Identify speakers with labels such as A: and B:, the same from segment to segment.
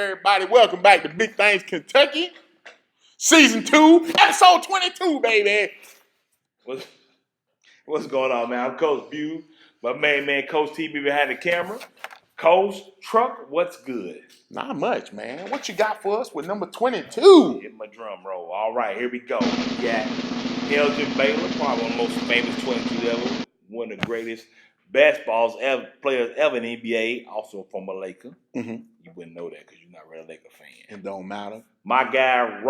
A: everybody. Welcome back to Big Things Kentucky. Season 2, episode 22, baby.
B: What's going on, man? I'm Coach Bew. My man, Coach TV behind the camera. Coach Truck, what's good?
A: Not much, man. What you got for us with number 22?
B: Hit my drum roll. All right, here we go. We got Elgin Baylor, probably one of the most famous 22 ever. One of the greatest basketball players ever in the NBA. Also from a Laker.
A: Mm-hmm.
B: You wouldn't know that because you're not really a Laker fan.
A: It don't matter.
B: My guy,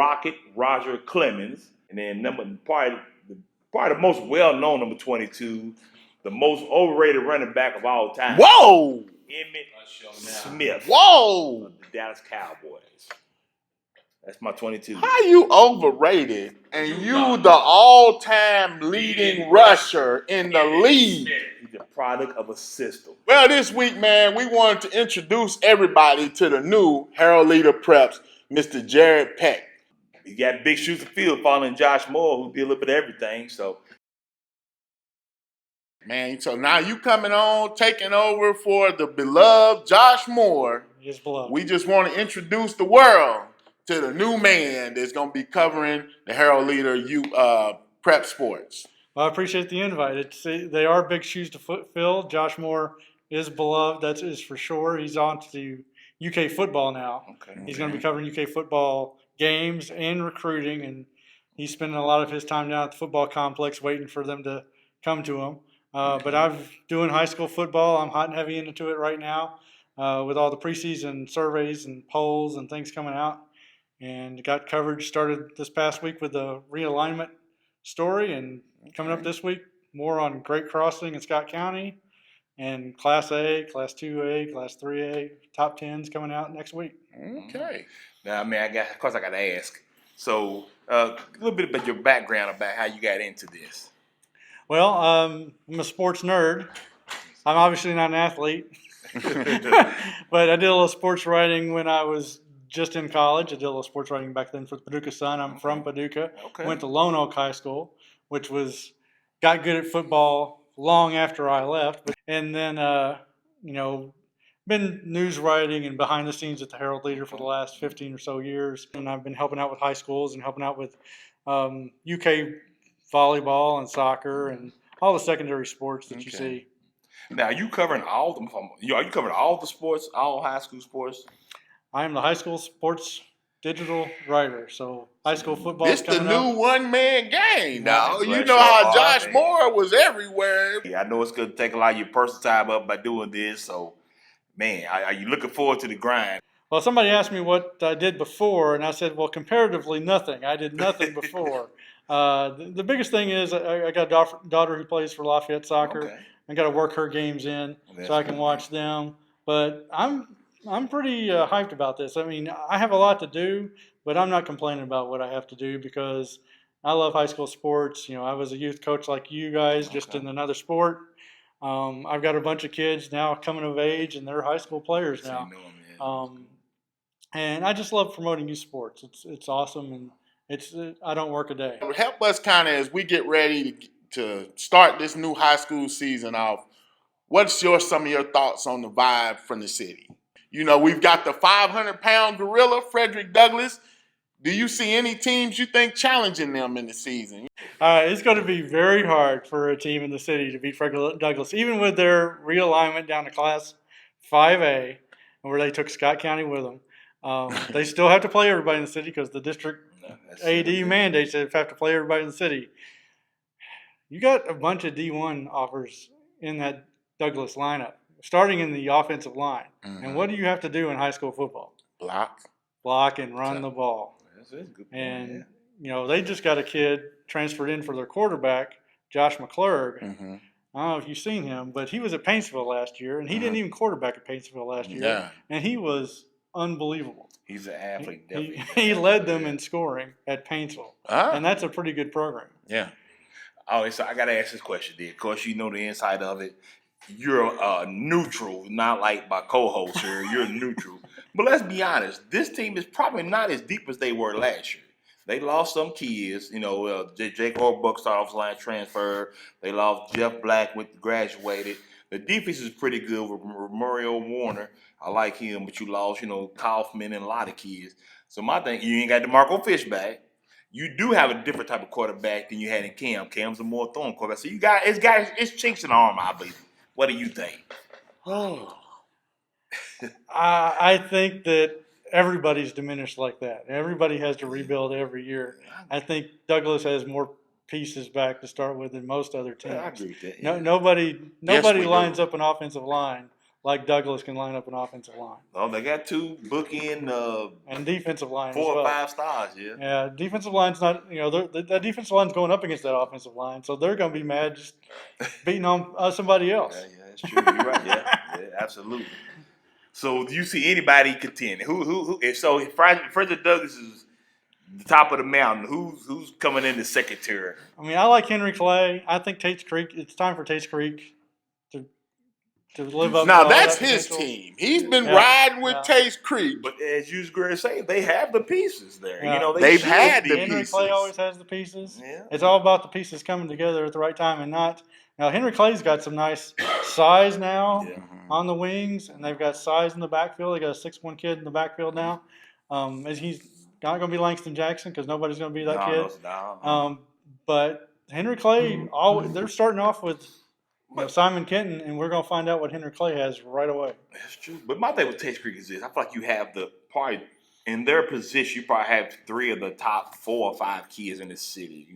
B: Roger Clemens. And then probably the most well-known number 22, the most overrated running back of all time.
A: Whoa!
B: Emmitt Smith.
A: Whoa!
B: Of the Dallas Cowboys. That's my 22.
A: How you overrated and you the all-time leading rusher in the league?
B: He's a product of a system.
A: Well, this week, man, we wanted to introduce everybody to the new Herald Leader Preps, Mr. Jared Peck.
B: He got big shoes to fill following Josh Moore, who did a little bit of everything. So,
A: man, so now you coming on, taking over for the beloved Josh Moore.
C: Yes, beloved.
A: We just want to introduce the world to the new man that's going to be covering the Herald Leader Prep Sports.
C: Well, I appreciate the invite. They are big shoes to fill. Josh Moore is beloved. That is for sure. He's on to UK football now.
B: okay.
C: He's going to be covering UK football games and recruiting, and he's spending a lot of his time down at the football complex waiting for them to come to him. But I'm doing high school football. I'm hot and heavy into it right now with all the preseason surveys and polls and things coming out. And got coverage started this past week with the realignment story, and coming up this week, more on Great Crossing in Scott County and Class A, Class 2A, Class 3A, top 10s coming out next week.
A: Okay.
B: Now, I mean, I got to ask. So, a little bit about your background about how you got into this.
C: Well, I'm a sports nerd. I'm obviously not an athlete, but I did a little sports writing when I was just in college. I did a little sports writing back then for the Paducah Sun. I'm from Paducah.
B: Okay.
C: Went to Lone Oak High School, which got good at football long after I left. And then, been news writing and behind the scenes at the Herald Leader for the last 15 or so years. And I've been helping out with high schools and helping out with UK volleyball and soccer and all the secondary sports that you see.
B: Now, are you covering all the sports, all high school sports?
C: I am the high school sports digital writer. So high school football.
A: This the new one-man game now. You
B: Bless
A: know
B: your
A: how
B: heart,
A: Josh
B: man.
A: Moore was everywhere.
B: Yeah, I know it's going to take a lot of your personal time up by doing this. So, man, are you looking forward to the grind?
C: Well, somebody asked me what I did before, and I said, well, comparatively nothing. I did nothing before. The biggest thing is I got a daughter who plays for Lafayette Soccer.
B: Okay.
C: I got to work her games in so I can watch them. But I'm pretty hyped about this. I mean, I have a lot to do, but I'm not complaining about what I have to do because I love high school sports. You know, I was a youth coach like you guys, just in another sport. I've got a bunch of kids now coming of age, and they're high school players now. And I just love promoting youth sports. It's awesome, and I don't work a day.
A: Help us kind of as we get ready to start this new high school season off. What's some of your thoughts on the vibe from the city? You know, we've got the 500-pound gorilla, Frederick Douglass. Do you see any teams you think challenging them in the season?
C: It's going to be very hard for a team in the city to beat Frederick Douglass, even with their realignment down to Class 5A, where they took Scott County with them. They still have to play everybody in the city because the district AD mandates they have to play everybody in the city. You got a bunch of D1 offers in that Douglass lineup, starting in the offensive line. Mm-hmm. And what do you have to do in high school football? Block and run the ball.
B: That's a good point.
C: And, they just got a kid transferred in for their quarterback, Josh McClurg.
A: Mm-hmm.
C: I don't know if you've seen him, but he was at Paintsville last year, and he didn't even quarterback at Paintsville last year.
A: Yeah.
C: And he was unbelievable.
B: He's an athlete, definitely.
C: He led them in scoring at Paintsville. And that's a pretty good program.
A: Yeah.
B: Oh, so I got to ask this question, then. Of course, you know the inside of it. You're neutral, not like my co-host here. You're neutral. But let's be honest. This team is probably not as deep as they were last year. They lost some kids. Jake Orbuck started off line transfer. They lost Jeff Black, graduated. The defense is pretty good with Mario Warner. I like him, but you lost, Kaufman and a lot of kids. So my thing, you ain't got DeMarco Fish back. You do have a different type of quarterback than you had in Cam. Cam's a more throwing quarterback. So it's chinks in the armor, I believe. What do you think?
A: Oh.
C: I think that everybody's diminished like that. Everybody has to rebuild every year. I think Douglas has more pieces back to start with than most other teams.
B: Yeah, I agree with that.
C: No,
B: Yeah.
C: nobody lines up an offensive line like Douglas can line up an offensive line.
B: Oh, they got two bookend
C: and defensive line
B: 4
C: as well.
B: or 5 stars. Yeah.
C: Yeah, defensive line's not. The defensive line's going up against that offensive line, so they're going to be mad just beating on somebody else.
B: Yeah, that's true. You're right. Yeah, absolutely. So, do you see anybody contending? Who? If so, if Frederick Douglass is the top of the mountain, who's coming in the second tier?
C: I mean, I like Henry Clay. I think Tate's Creek. It's time for Tate's Creek to live up.
A: Now
C: to
A: that's
C: that
A: his
C: potential.
A: team. He's been riding with Taste Creek.
B: But as you was going to say, they have the pieces there.
C: Yeah.
A: They've had the
C: Henry
A: pieces.
C: Clay always has the pieces.
B: Yeah.
C: It's all about the pieces coming together at the right time and not. Now Henry Clay's got some nice size now on the wings, and they've got size in the backfield. They got a 6'1" kid in the backfield now. He's not going to be Langston Jackson because nobody's going to be that kid.
B: No.
C: But Henry Clay, they're starting off with Simon Kenton, and we're going to find out what Henry Clay has right away.
B: That's true. But my thing with Taste Creek is this: I feel like you have probably in their position, you probably have 3 of the top 4 or 5 kids in the city.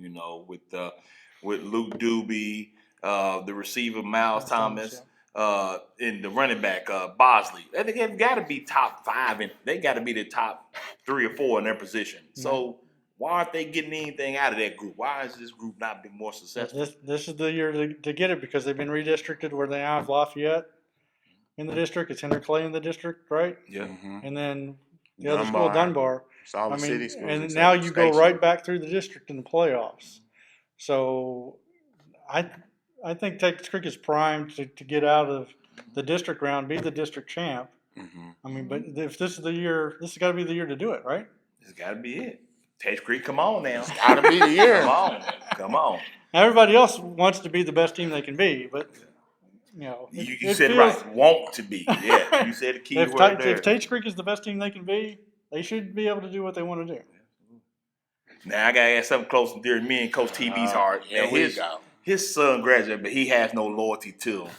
B: With Luke Doobie, the receiver Miles Thomas, and the running back Bosley. They've got to be top 5, and they got to be the top 3 or 4 in their position. So why aren't they getting anything out of that group? Why is this group not being more successful?
C: This is the year to get it because they've been redistricted where they have Lafayette in the district. It's Henry Clay in the district, right?
B: Yeah.
C: And then the other school, Dunbar.
A: City schools.
C: And now you go right back through the district in the playoffs. So I think Texas Creek is primed to get out of the district round, be the district champ. I mean, but if this is the year, this has got to be the year to do it, right?
B: It's got to be it. Taste Creek, come on now.
A: It's got to be the year.
B: Come on.
C: Everybody else wants to be the best team they can be, but
B: you said right. Want to be. Yeah, you said the key word there.
C: If Tate's Creek is the best team they can be, they should be able to do what they want to do.
B: Now I gotta ask something close to dear me and Coach TB's heart. His son graduated, but he has no loyalty to him.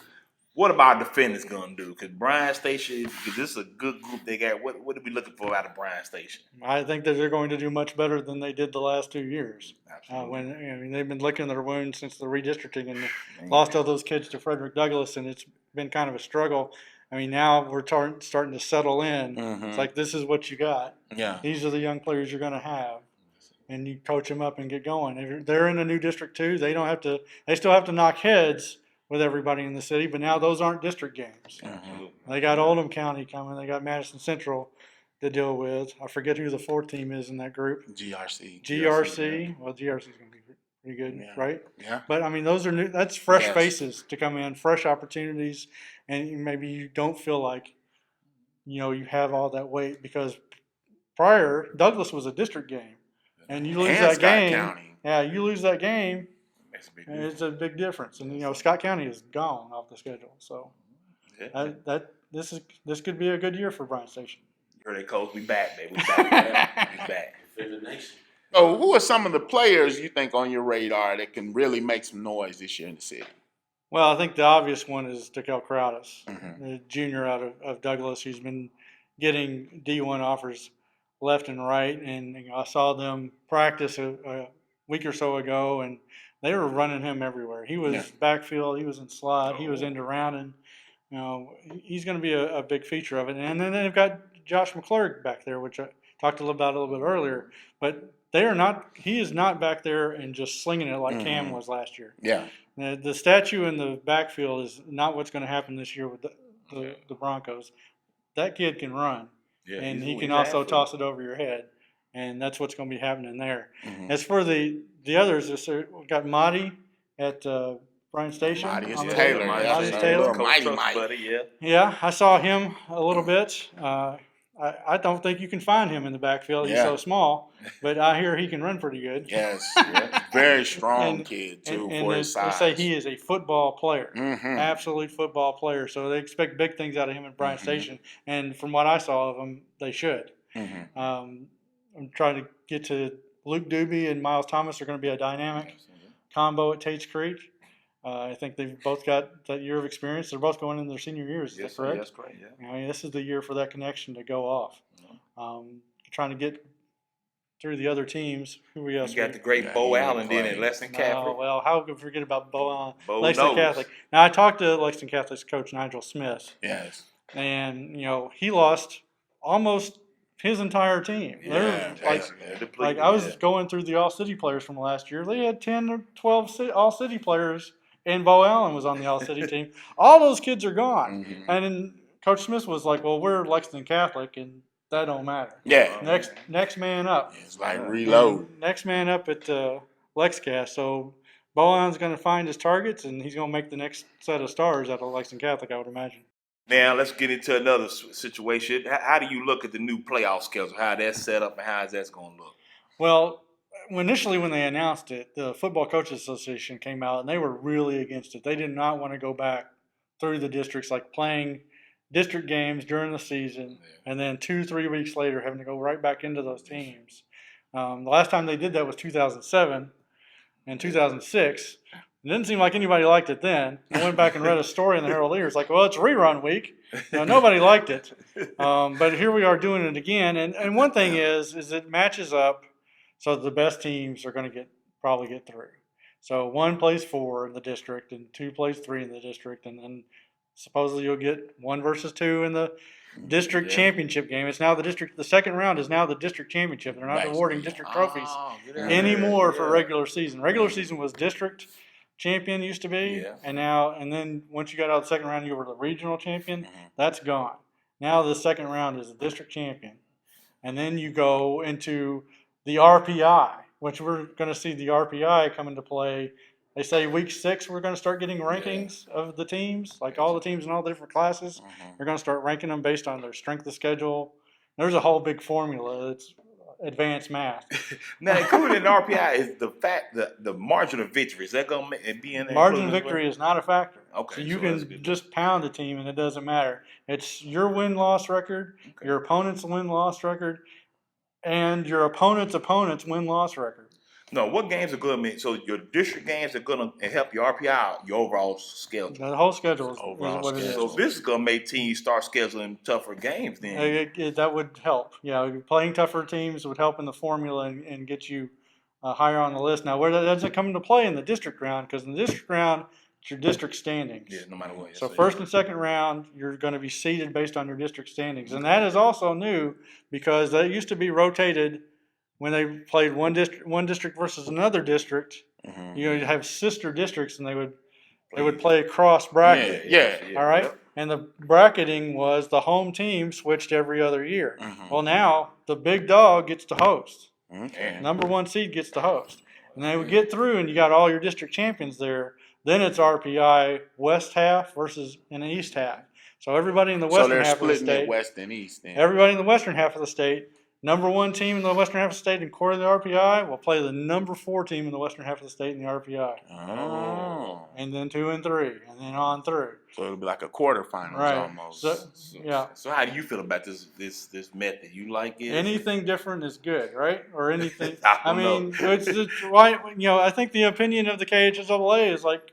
B: What about defenders gonna do? Because Bryan Station, because this is a good group they got. What are we looking for out of Bryan Station?
C: I think that they're going to do much better than they did the last 2 years.
B: Absolutely.
C: They've been licking their wounds since the redistricting and lost all those kids to Frederick Douglass, and it's been kind of a struggle. I mean, now we're starting to settle in. It's like this is what you got.
A: Yeah.
C: These are the young players you're going to have, and you coach them up and get going. If they're in a new district too, they don't have to. They still have to knock heads with everybody in the city, but now those aren't district games. They got Oldham County coming. They got Madison Central to deal with. I forget who the 4th team is in that group.
A: GRC.
C: Well, GRC is going to be pretty good, right?
A: Yeah.
C: But I mean, those are new. That's fresh faces to come in, fresh opportunities, and maybe you don't feel like, you have all that weight because prior Douglas was a district game, and you lose that game. County. Yeah, you lose that game. It's a big difference, and Scott County is gone off the schedule. So this could be a good year for Bryan Station.
B: You heard it, Coach. We back, baby. We back.
A: So, who are some of the players you think on your radar that can really make some noise this year in the city?
C: Well, I think the obvious one is Dekel Crowdis, the junior out of Douglas, who's been getting D1 offers left and right, and I saw them practice a week or so ago, and they were running him everywhere. He was backfield, he was in slot, he was into rounding. He's going to be a big feature of it. And then they've got Josh McClurg back there, which I talked about a little bit earlier. But he is not back there and just slinging it like Cam was last year.
A: Yeah.
C: The statue in the backfield is not what's going to happen this year with the Broncos. That kid can run, and he can also toss it over your head. And that's what's going to be happening there. As for the others, we've got Monty at Bryan Station.
A: Monty Taylor.
C: Mighty.
A: Buddy,
C: Yeah, I saw him a little bit. I don't think you can find him in the backfield. He's
A: Yeah.
C: so small, but I hear he can run pretty good.
A: Yes, very strong
C: And
A: kid too
C: and
A: for his
C: they
A: size.
C: say he is a football player,
A: Mm-hmm.
C: absolute football player. So they expect big things out of him at Bryant Station, and from what I saw of him, they should.
A: Mm-hmm.
C: I'm trying to get to Luke Doobie and Miles Thomas are going to be a dynamic combo at Tate's Creek. I think they've both got that year of experience. They're both going in their senior years. Is that correct?
B: That's correct. Yeah.
C: I mean, this is the year for that connection to go off. Trying to get through the other teams. Who we else?
B: You got the great Bo Allen then at Lexington Catholic.
C: Oh, well, how could we forget about Bo Allen?
B: Bo
C: Lexington
B: knows.
C: Catholic. Now, I talked to Lexington Catholic's coach, Nigel Smith.
A: Yes.
C: And, he lost almost his entire team.
A: Yeah,
C: Like I was going through the All-City players from last year. They had 10 or 12 All-City players, and Bo Allen was on the All-City team. All those kids are gone.
A: Mm-hmm.
C: And then Coach Smith was like, well, we're Lexington Catholic, and that don't matter.
A: Yeah.
C: Next man up.
A: It's like reload.
C: And next man up at LexCast. So Bo Allen's going to find his targets, and he's going to make the next set of stars out of Lexington Catholic, I would imagine.
B: Now let's get into another situation. How do you look at the new playoff schedule? How that's set up and how that's going to look?
C: Well, initially when they announced it, the Football Coaches Association came out and they were really against it. They did not want to go back through the districts, like playing district games during the season, and then 2-3 weeks later having to go right back into those teams. The last time they did that was 2007 and 2006. It didn't seem like anybody liked it then. I went back and read a story in the Herald Leader. It's like, well, it's rerun week. Nobody liked it. But here we are doing it again. And one thing is it matches up so the best teams are going to probably get through. So 1 plays 4 in the district and 2 plays 3 in the district. And then supposedly you'll get 1 versus 2 in the district championship game. It's now the second round is now the district championship. They're not awarding district trophies anymore for regular season. Regular season was district champion used to be, and then once you got out of the second round, you were the regional champion. That's gone. Now the second round is the district champion, and then you go into the RPI, which we're going to see the RPI come into play. They say week 6 we're going to start getting rankings of the teams, like all the teams in all the different classes. They're going to start ranking them based on their strength of schedule. There's a whole big formula. It's advanced math.
B: Now, included in the RPI is the fact that the margin of victory. Is that going to be in there?
C: Margin of victory is not a factor.
B: Okay.
C: So you can just pound a team and it doesn't matter. It's your win-loss record, your opponent's win-loss record, and your opponent's win-loss record.
B: No, what games are going to be? So your district games are going to help your RPI out, your overall schedule.
C: The whole schedule is what it is.
B: So this is going to make teams start scheduling tougher games then.
C: That would help. Yeah, playing tougher teams would help in the formula and get you higher on the list. Now, where that doesn't come into play in the district round, because in the district round, it's your district standings.
B: Yeah, no matter what.
C: So first and second round, you're going to be seeded based on your district standings. And that is also new because that used to be rotated when they played one district versus another district. You'd have sister districts and they would play cross bracket.
A: Yeah.
C: All right. And the bracketing was the home team switched every other year. Well, now the big dog gets to host. Number 1 seed gets to host. And they would get through and you got all your district champions there. Then it's RPI west half versus an east half. So everybody in the western half of the state.
A: West and east. Then.
C: Everybody in the western half of the state. Number 1 team in the western half of the state in core of the RPI will play the number 4 team in the western half of the state in the RPI.
A: Oh.
C: And then 2 and 3, and then on through.
A: So it'll be like a quarterfinals almost.
B: So how do you feel about this method? You like it?
C: Anything different is good, right? Or anything.
B: I
C: mean, it's right. I think the opinion of the KHSAA is like,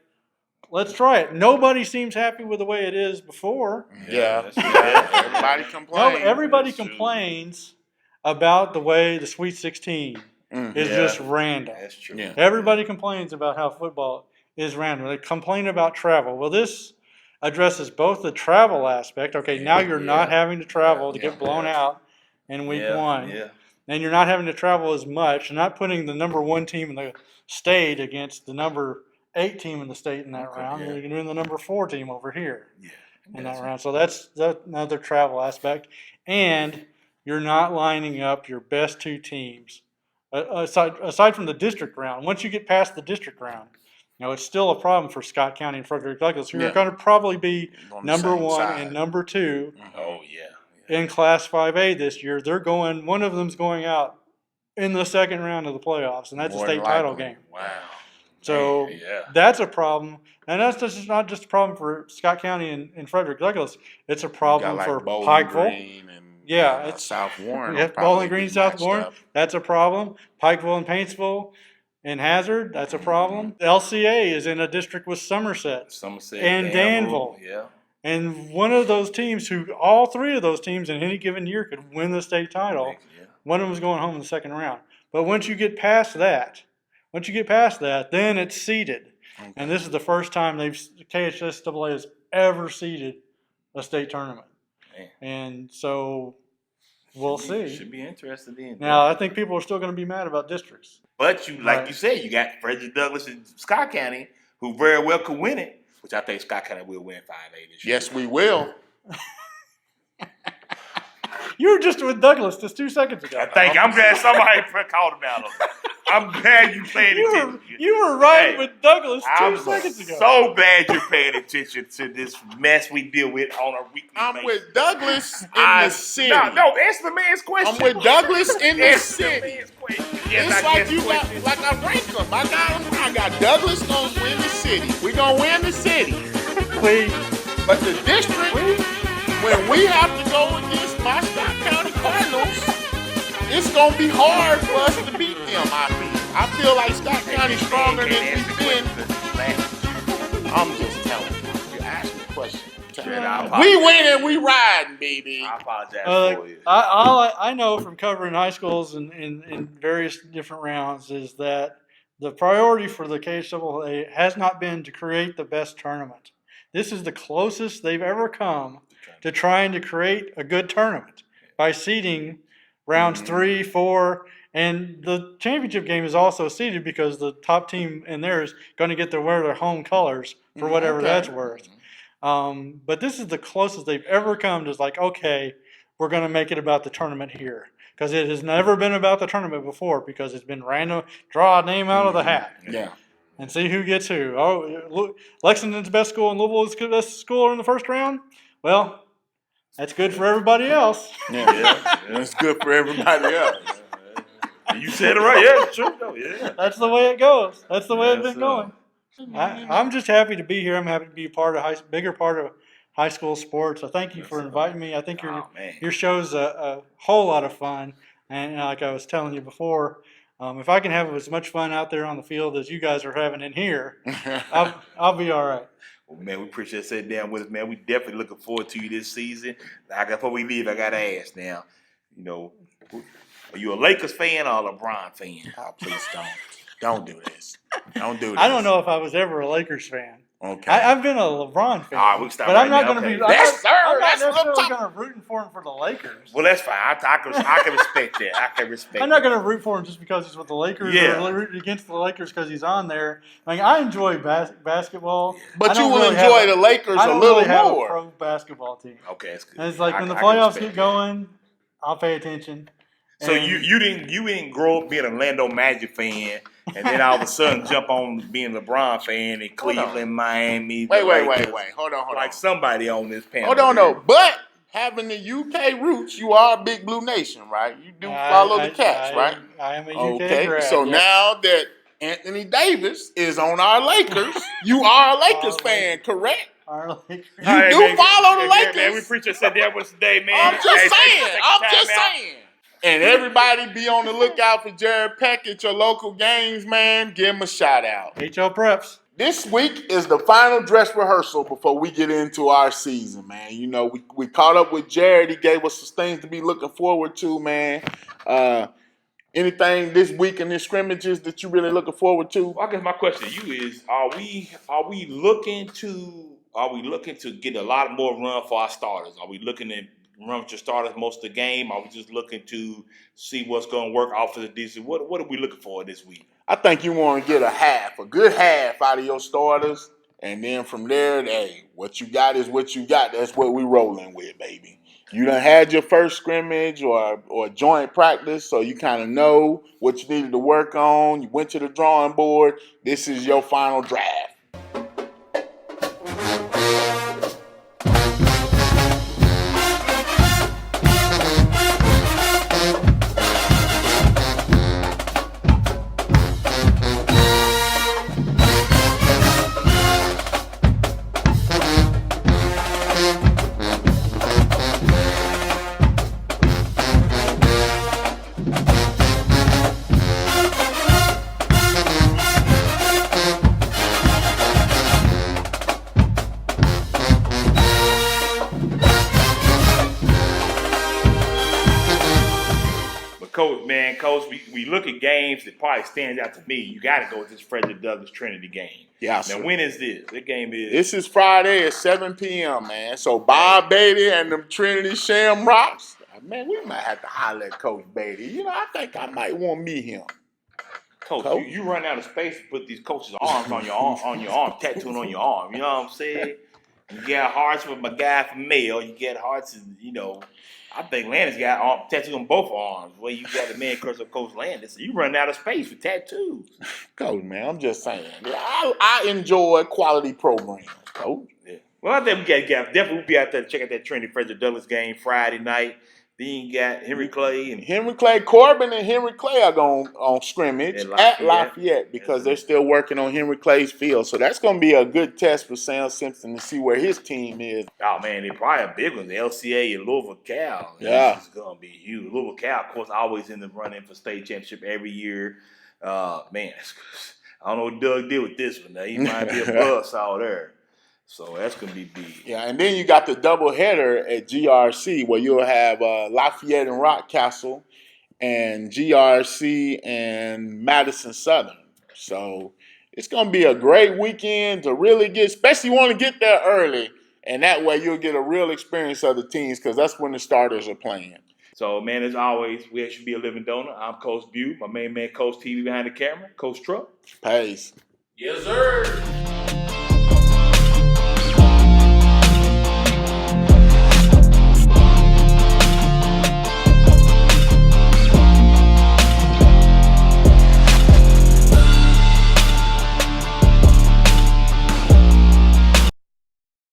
C: let's try it. Nobody seems happy with the way it is before.
A: Yeah. Everybody complains.
C: Everybody complains about the way the Sweet 16 is just random.
B: That's true.
A: Yeah.
C: Everybody complains about how football is random. They complain about travel. Well, this addresses both the travel aspect. Okay, now you're not having to travel to get blown out in week 1.
B: Yeah.
C: And you're not having to travel as much. You're not putting the number 1 team in the state against the number 8 team in the state in that round. You're doing the number 4 team over here in that round. So that's another travel aspect. And you're not lining up your best 2 teams aside from the district round. Once you get past the district round, it's still a problem for Scott County and Frederick Douglass, who are going to probably be number 1 and number 2.
B: Oh, yeah.
C: in Class 5A this year. One of them's going out in the second round of the playoffs, and that's
A: More
C: a state
A: than
C: title
A: likely.
C: game.
B: Wow.
C: So
B: Man, yeah.
C: that's a problem. And that's just not just a problem for Scott County and Frederick Douglass. It's a
A: You
C: problem
A: got
C: for
A: like Bowling
C: Pikeville.
A: Green and
C: It's
A: South Warren.
C: yeah,
A: will probably
C: Bowling Green,
A: be
C: South
A: matched
C: Warren.
A: up.
C: That's a problem. Pikeville and Paintsville and Hazard. That's a problem. LCA is in a district with Somerset and Danville.
B: Yeah.
C: And one of those teams all three of those teams in any given year could win the state title.
B: Yeah.
C: One of them is going home in the second round. But once you get past that, then it's seeded.
A: Okay.
C: And this is the first time KHSAA has ever seeded a state tournament.
B: Man.
C: And so we'll see.
B: Should be interested in.
C: Now, I think people are still going to be mad about districts.
B: But you said, you got Frederick Douglass and Scott County, who very well could win it, which I think Scott County will win 5A this year.
A: Yes, we will.
C: You were just with Douglas just 2 seconds ago.
B: I'm glad somebody called him out on it. I'm glad you paying attention.
C: You were riding
B: Hey,
C: with Douglas 2
B: I'm
C: seconds ago.
B: so glad you're paying attention to this mess we deal with on a weekly basis.
A: I'm with Douglas in the city.
B: No, answer the man's question.
A: I'm with Douglas in the
B: Answer the
A: city.
B: man's question. Yes,
A: It's
B: I
A: like
B: guess
A: you got,
B: question.
A: like I rank them. I got Douglas gonna win the city. We gonna win the city.
C: Please.
A: But the district, when we have to go against my Scott County Cardinals, it's gonna be hard for us to beat them. I feel like Scott County's stronger than we've been. I'm just telling you. You asked me a question. We winning, we riding, baby.
B: I apologize for you.
C: All I know from covering high schools in various different rounds is that the priority for the KHAA has not been to create the best tournament. This is the closest they've ever come to trying to create a good tournament by seeding rounds 3, 4, and the championship game is also seeded because the top team in there is going to get to wear their home colors for whatever that's worth. But this is the closest they've ever come to like, okay, we're going to make it about the tournament here. Because it has never been about the tournament before because it's been random, draw a name out of the hat.
A: Yeah.
C: And see who gets who. Oh, look, Lexington's best school and Louisville's best school in the first round? Well, that's good for everybody else.
A: Yeah. That's good for everybody else.
B: You said it right. Yeah, it's true. Though. Yeah.
C: That's the way it goes. That's the way it's been going. I'm just happy to be here. I'm happy to be a bigger part of high school sports. So thank you for inviting me. I think your show's a whole lot of fun. And like I was telling you before, if I can have as much fun out there on the field as you guys are having in here, I'll be all right.
B: Well, man, we appreciate you sitting down with us, man. We definitely looking forward to you this season. Before we leave, I got to ask now, are you a Lakers fan or a LeBron fan?
A: Oh, please don't. Don't do this. Don't do this.
C: I don't know if I was ever a Lakers fan.
A: Okay.
C: I've been a LeBron fan.
B: All right, we can stop
C: but
B: right
C: I'm not
B: now.
C: going to
B: Okay.
C: be.
A: That's
C: I'm not
A: that's what I'm
C: necessarily
A: talking.
C: going to rooting for him for the Lakers.
B: Well, that's fine. I can respect that. I can respect
C: I'm not going to root for him just because he's with the Lakers
B: Yeah.
C: or root against the Lakers because he's on there. I mean, I enjoy basketball.
A: But
C: I
A: you
C: don't
A: will
C: really have
A: enjoy the Lakers
C: I
A: a
C: don't
A: little
C: really have a
A: more.
C: pro basketball team.
B: Okay, that's good.
C: And it's like when the
B: I can
C: playoffs
B: respect
C: get
B: that.
C: going, I'll pay attention.
B: So
C: And-
B: you didn't grow up being an Orlando Magic fan, and then all of a sudden jump on being a LeBron fan in Cleveland, Miami.
A: Wait. Hold on.
B: Like somebody on this panel.
A: Hold on, no. But having the UK roots, you are a big Blue Nation, right? You do follow the Cats, right?
C: I am a UK
A: Okay.
C: grad.
A: So
C: yes.
A: now that Anthony Davis is on our Lakers, you are a Lakers
C: Our
A: fan, correct?
C: Our Lakers.
A: You do follow the Lakers.
B: Man, we appreciate sitting down with us today, man.
A: I'm just
B: Hey, thanks for
A: saying.
B: taking
A: I'm
B: time
A: just
B: out.
A: saying. And everybody be on the lookout for Jared Peck at your local games, man. Give him a shout out.
C: HL Preps.
A: This week is the final dress rehearsal before we get into our season, man. We caught up with Jared. He gave us some things to be looking forward to, man. Anything this week in the scrimmages that you really looking forward to?
B: Well, I guess my question to you is: Are we looking to get a lot more run for our starters? Are we looking to run with your starters most of the game? Are we just looking to see what's going to work off of the DC? What are we looking for this week?
A: I think you want to get a good half out of your starters, and then from there, hey, what you got is what you got. That's what we rolling with, baby. You done had your first scrimmage or joint practice, so you kind of know what you needed to work on. You went to the drawing board. This is your final draft.
B: Coach, we look at games that probably stands out to me. You got to go with this Frederick Douglass Trinity game.
A: Yeah,
B: Now,
A: sir.
B: when is this? That game is.
A: This is Friday at 7 p.m., man. So Bob Beatty and them Trinity Shamrocks, man, we might have to holler at Coach Beatty. You know, I think I might want to meet him.
B: Coach, you run out of space to put these coaches' arms on your arm, tattooing on your arm. You know what I'm saying? You got hearts with my guy from Mayo. You get hearts, and I think Landis got tattoos on both arms. Where you got the man curse of Coach Landis, you run out of space for tattoos.
A: Coach, man, I'm just saying. I enjoy quality programs, Coach.
B: Yeah. Well, I think we got definitely we'll be out there to check out that Trinity Frederick Douglass game Friday night. Then you got Henry Clay and
A: Henry Clay, Corbin and Henry Clay are going on scrimmage at Lafayette because they're still working on Henry Clay's field. So that's going to be a good test for Sam Simpson to see where his team is.
B: Oh, man, they probably a big one. The LCA and Louisville Cal.
A: Yeah.
B: This is going to be huge. Louisville Cal, of course, always in the running for state championship every year. Man, I don't know what Doug did with this one. Now, he might be a buzzsaw there. So that's going to be big.
A: Yeah, and then you got the doubleheader at GRC where you'll have Lafayette and Rockcastle and GRC and Madison Southern. So it's going to be a great weekend to really get, especially you want to get there early, and that way you'll get a real experience of the teams because that's when the starters are playing.
B: So, man, as always, we should be a living donor. I'm Coach Bew, my main man, Coach TV behind the camera, Coach Truck.
A: Peace.
B: Yes, sir.